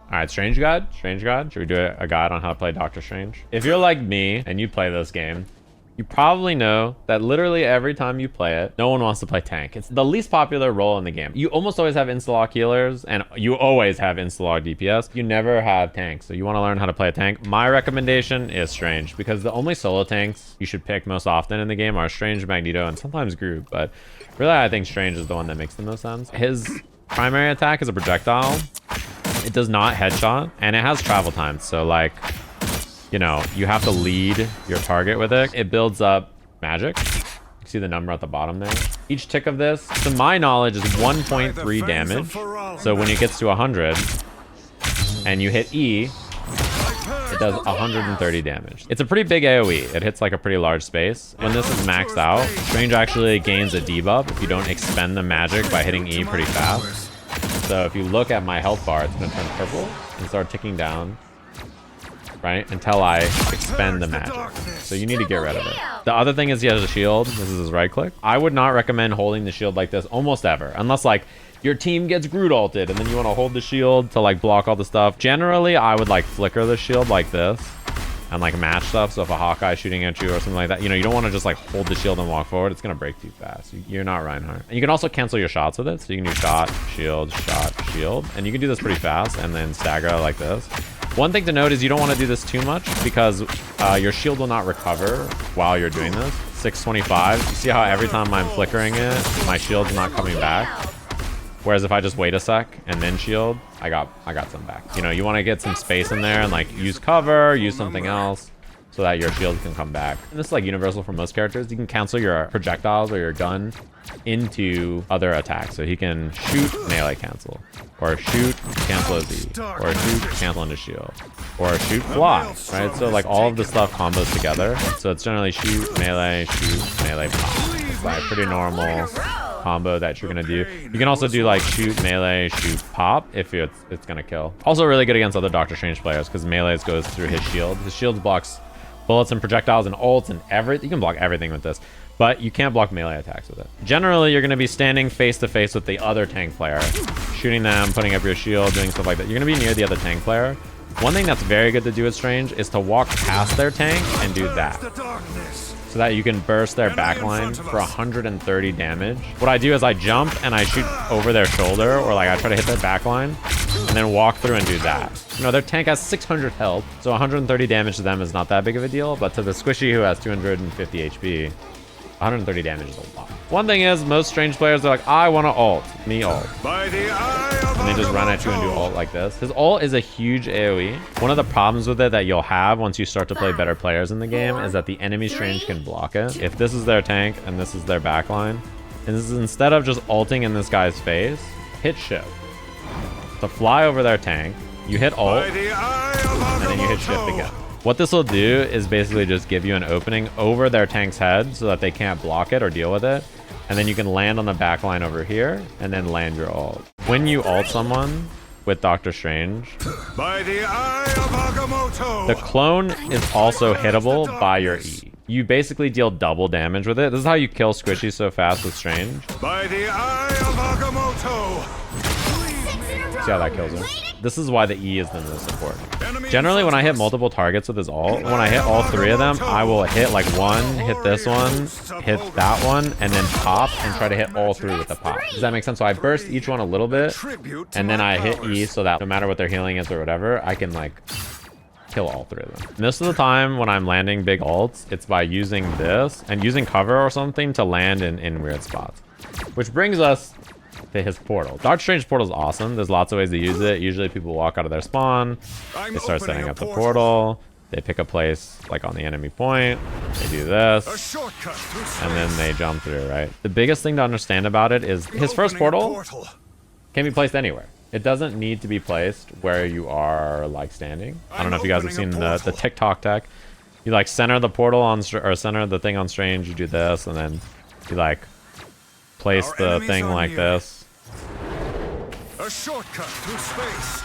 All right, Strange God. Strange God. Should we do a guide on how to play Doctor Strange? If you're like me and you play this game, you probably know that literally every time you play it, no one wants to play tank. It's the least popular role in the game. You almost always have insta-lock healers, and you always have insta-lock DPS. You never have tanks, so you want to learn how to play a tank. My recommendation is Strange, because the only solo tanks you should pick most often in the game are Strange, Magneto, and sometimes Groot, but really I think Strange is the one that makes the most sense. His primary attack is a projectile. It does not headshot, and it has travel time, so like, you know, you have to lead your target with it. It builds up magic. You see the number at the bottom there. Each tick of this, to my knowledge, is 1.3 damage. So when it gets to 100 and you hit E, it does 130 damage. It's a pretty big AoE. It hits like a pretty large space. When this is maxed out, Strange actually gains a debuff if you don't expend the magic by hitting E pretty fast. So if you look at my health bar, it's gonna turn purple and start ticking down, right, until I expend the magic. So you need to get rid of it. The other thing is he has a shield. This is his right click. I would not recommend holding the shield like this almost ever, unless like your team gets Groot ulted and then you want to hold the shield to like block all the stuff. Generally, I would like flicker the shield like this and like match stuff. So if a Hawkeye shooting at you or something like that, you know, you don't want to just like hold the shield and walk forward. It's going to break too fast. You're not Reinhardt. And you can also cancel your shots with it. So you can do shot, shield, and you can do this pretty fast and then stagger like this. One thing to note is you don't want to do this too much because your shield will not recover while you're doing this. 625. You see how every time I'm flickering it, my shield's not coming back? Whereas if I just wait a sec and then shield, I got some back. You know, you want to get some space in there and like use cover, use something else so that your shield can come back. And this is like universal for most characters. You can cancel your projectiles or your gun into other attacks. So he can shoot, melee cancel, or shoot, cancel a Z, or shoot, cancel into shield, or shoot, fly, right? So like all of the stuff combos together. So it's generally shoot, melee, pop. It's like pretty normal combo that you're gonna do. You can also do like shoot, melee, shoot, pop if it's gonna kill. Also really good against other Doctor Strange players because melees goes through his shield. His shield blocks bullets and projectiles and ults and everything. You can block everything with this, but you can't block melee attacks with it. Generally, you're gonna be standing face to face with the other tank player, shooting them, putting up your shield, doing stuff like that. You're gonna be near the other tank player. One thing that's very good to do with Strange is to walk past their tank and do that, so that you can burst their backline for 130 damage. What I do is I jump and I shoot over their shoulder, or like I try to hit their backline and then walk through and do that. You know, their tank has 600 health, so 130 damage to them is not that big of a deal, but to the squishy who has 250 HP, 130 damage is a lot. One thing is, most Strange players are like, I want to ult. Me ult. And they just run at you and do ult like this. His ult is a huge AoE. One of the problems with it that you'll have once you start to play better players in the game is that the enemy Strange can block it. If this is their tank and this is their backline, and this is instead of just ulting in this guy's face, hit shift. To fly over their tank, you hit ult, and then you hit shift again. What this will do is basically just give you an opening over their tank's head so that they can't block it or deal with it. And then you can land on the back line over here and then land your ult. When you ult someone with Doctor Strange, the clone is also hittable by your E. You basically deal double damage with it. This is how you kill Squishy so fast with Strange. See how that kills him? This is why the E is the most important. Generally, when I hit multiple targets with his ult, when I hit all three of them, I will hit like one, hit this one, hit that one, and then pop and try to hit all three with the pop. Does that make sense? So I burst each one a little bit, and then I hit E so that no matter what their healing is or whatever, I can like kill all three of them. Most of the time when I'm landing big ults, it's by using this and using cover or something to land in weird spots. Which brings us to his portal. Doctor Strange portal is awesome. There's lots of ways to use it. Usually people walk out of their spawn, they start setting up the portal, they pick a place like on the enemy point, they do this, and then they jump through, right? The biggest thing to understand about it is his first portal can be placed anywhere. It doesn't need to be placed where you are like standing. I don't know if you guys have seen the TikTok tech. You like center the portal on, or center the thing on Strange, you do this, and then you like place the thing like this. A shortcut through space.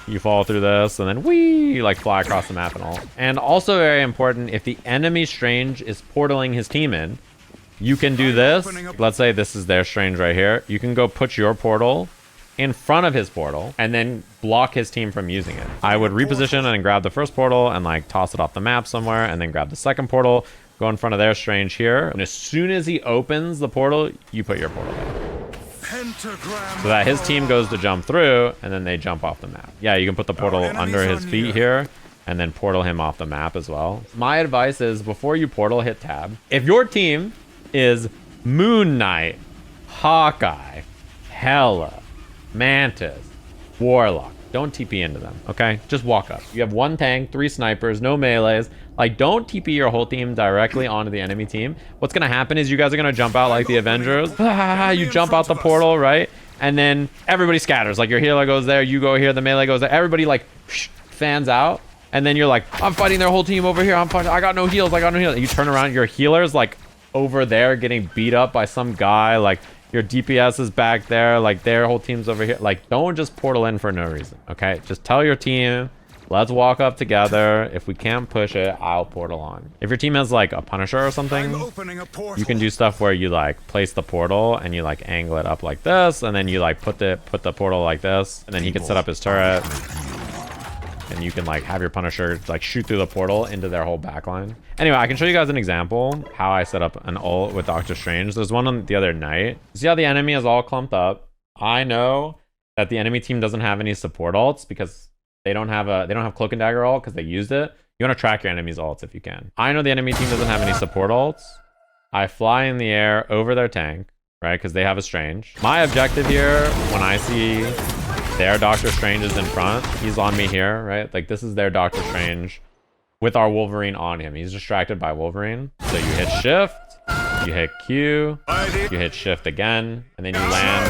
You fall through this, and then you like fly across the map and all. And also very important, if the enemy Strange is portaling his team in, you can do this. Let's say this is their Strange right here. You can go put your portal in front of his portal and then block his team from using it. I would reposition and grab the first portal and like toss it off the map somewhere, and then grab the second portal, go in front of their strange here, and as soon as he opens the portal, you put your portal there. So that his team goes to jump through, and then they jump off the map. Yeah, you can put the portal under his feet here, and then portal him off the map as well. My advice is, before you portal, hit tab. If your team is Moon Knight, Hawkeye, Hela, Mantis, Warlock, don't TP into them, okay? Just walk up. You have 1 tank, 3 snipers, no melees. Like, don't TP your whole team directly onto the enemy team. What's gonna happen is you guys are gonna jump out like the Avengers. You jump out the portal, right? And then everybody scatters. Like, your healer goes there, you go here, the melee goes there. Everybody, like, fans out. And then you're like, I'm fighting their whole team over here. I got no heals, I got no heals. And you turn around, your healer's, like, over there getting beat up by some guy. Like, your DPS is back there. Like, their whole team's over here. Like, don't just portal in for no reason, okay? Just tell your team, let's walk up together. If we can't push it, I'll portal on. If your team has like a Punisher or something, you can do stuff where you like place the portal and you like angle it up like this, and then you like put the portal like this, and then he can set up his turret, and you can like have your Punisher like shoot through the portal into their whole backline. Anyway, I can show you guys an example how I set up an ult with Doctor Strange. There's one on the other night. See how the enemy is all clumped up? I know that the enemy team doesn't have any support ults because they don't have Cloak and Dagger ult because they used it. You want to track your enemy's ults if you can. I know the enemy team doesn't have any support ults. I fly in the air over their tank, right? Because they have a Strange. My objective here, when I see their Doctor Strange is in front, he's on me here, right? Like, this is their Doctor Strange with our Wolverine on him. He's distracted by Wolverine. So you hit shift, you hit Q, you hit shift again, and then you land,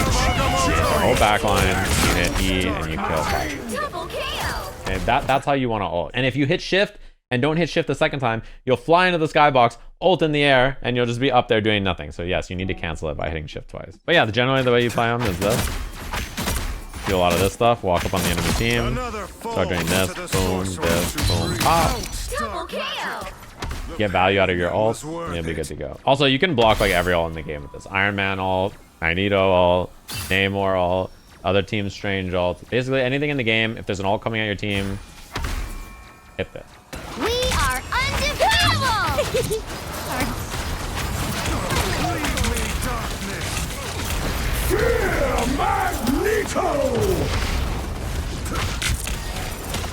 you hit the whole backline, you hit E, and you kill 5. And that's how you want to ult. And if you hit shift and don't hit shift the second time, you'll fly into the skybox, ult in the air, and you'll just be up there doing nothing. So yes, you need to cancel it by hitting shift twice. But yeah, generally the way you play them is this. Do a lot of this stuff, walk up on the enemy team, start doing this, boom, pop. Get value out of your ult, and you'll be good to go. Also, you can block like every ult in the game with this. Iron Man ult, Magneto ult, Namor ult, other team's Strange ult. Basically anything in the game, if there's an ult coming at your team, hit this. We are undefeatable! Fear Magneto!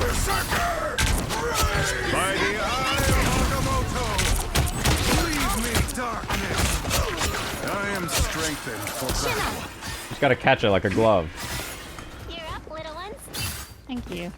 Berserker! By the eye of Agamotto! Leave me, darkness! I am strengthened for battle. Just gotta catch it like a glove. You're up, little ones. Thank you.